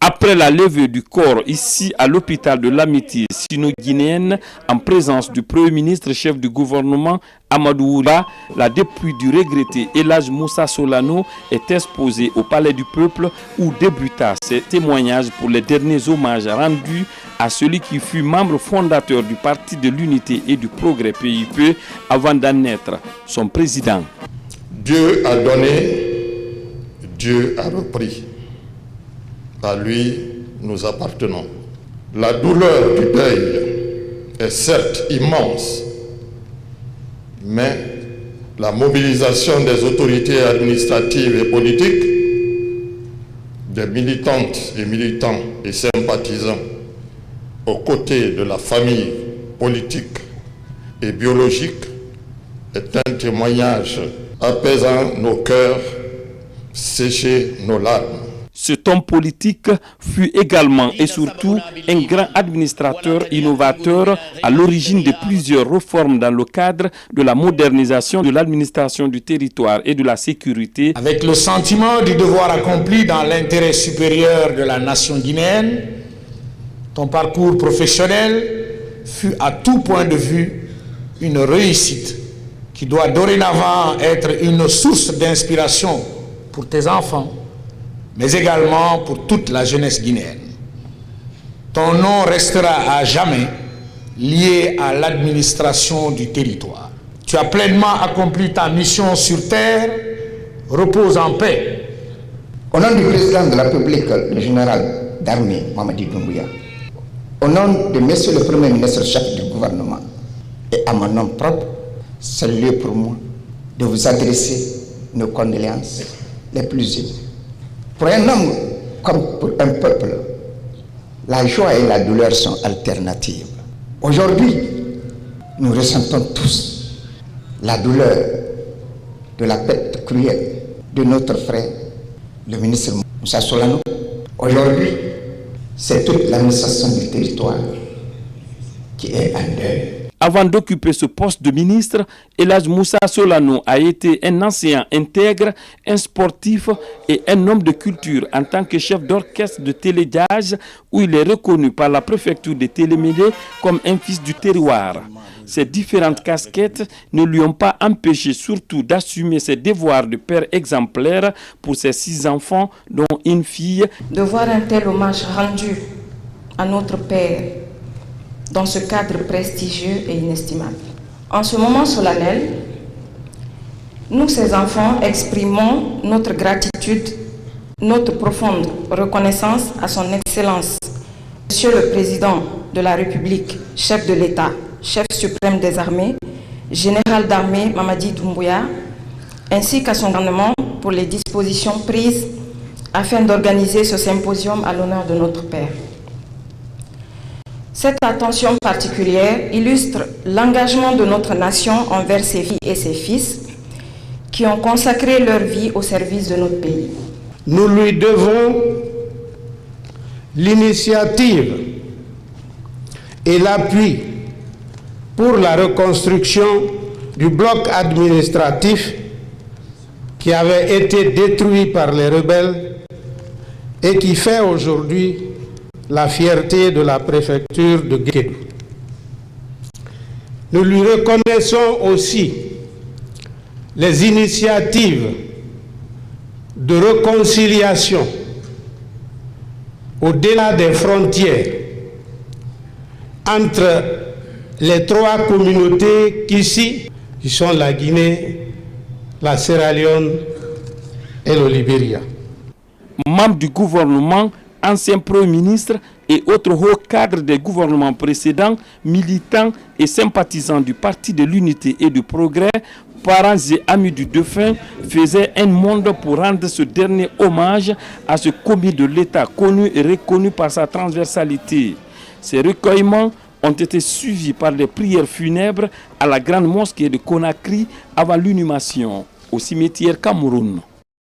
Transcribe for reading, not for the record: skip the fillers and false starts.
Après la levée du corps ici à l'hôpital de l'Amitié sino-guinéenne en présence du Premier ministre chef du gouvernement Amadou Oula, la dépouille du regretté El Hadj Moussa Solano est exposée au Palais du Peuple où débuta ses témoignages pour les derniers hommages rendus à celui qui fut membre fondateur du Parti de l'Unité et du Progrès PUP avant d'en être son président. Dieu a donné, Dieu a repris. À lui, nous appartenons. La douleur du deuil est certes immense, mais la mobilisation des autorités administratives et politiques, des militantes et militants et sympathisants, aux côtés de la famille politique et biologique, est un témoignage apaisant nos cœurs, sécher nos larmes. Cet homme politique fut également et surtout un grand administrateur innovateur à l'origine de plusieurs réformes dans le cadre de la modernisation de l'administration du territoire et de la sécurité. Avec le sentiment du devoir accompli dans l'intérêt supérieur de la nation guinéenne, ton parcours professionnel fut à tout point de vue une réussite qui doit dorénavant être une source d'inspiration pour tes enfants, mais également pour toute la jeunesse guinéenne. Ton nom restera à jamais lié à l'administration du territoire. Tu as pleinement accompli ta mission sur terre, repose en paix. Au nom du président de la République, le général d'armée Mamadi Doumbouya, au nom de monsieur le Premier ministre chef du gouvernement et à mon nom propre, c'est le lieu pour moi de vous adresser nos condoléances les plus émues. Pour un homme comme pour un peuple, la joie et la douleur sont alternatives. Aujourd'hui, nous ressentons tous la douleur de la perte cruelle de notre frère, le ministre Moussa Solano. Aujourd'hui, c'est toute l'administration du territoire qui est en deuil. Avant d'occuper ce poste de ministre, El Hadj Moussa Solano a été un enseignant intègre, un sportif et un homme de culture en tant que chef d'orchestre de Téléjazz où il est reconnu par la préfecture de Télémédé comme un fils du terroir. Ces différentes casquettes ne lui ont pas empêché surtout d'assumer ses devoirs de père exemplaire pour ses 6 enfants dont une fille. De voir un tel hommage rendu à notre père dans ce cadre prestigieux et inestimable. En ce moment solennel, nous, ses enfants, exprimons notre gratitude, notre profonde reconnaissance à son Excellence, Monsieur le Président de la République, chef de l'État, chef suprême des armées, général d'armée Mamadi Doumbouya, ainsi qu'à son gouvernement pour les dispositions prises afin d'organiser ce symposium à l'honneur de notre Père. Cette attention particulière illustre l'engagement de notre nation envers ses filles et ses fils qui ont consacré leur vie au service de notre pays. Nous lui devons l'initiative et l'appui pour la reconstruction du bloc administratif qui avait été détruit par les rebelles et qui fait aujourd'hui la fierté de la préfecture de Guédou. Nous lui reconnaissons aussi les initiatives de réconciliation au-delà des frontières entre les 3 communautés qui sont la Guinée, la Sierra Leone et le Libéria. Membre du gouvernement, ancien Premier ministre et autres hauts cadres des gouvernements précédents, militants et sympathisants du Parti de l'Unité et du Progrès, parents et amis du défunt faisaient un monde pour rendre ce dernier hommage à ce commis de l'État connu et reconnu par sa transversalité. Ces recueillements ont été suivis par des prières funèbres à la grande mosquée de Conakry avant l'inhumation au cimetière Cameroun.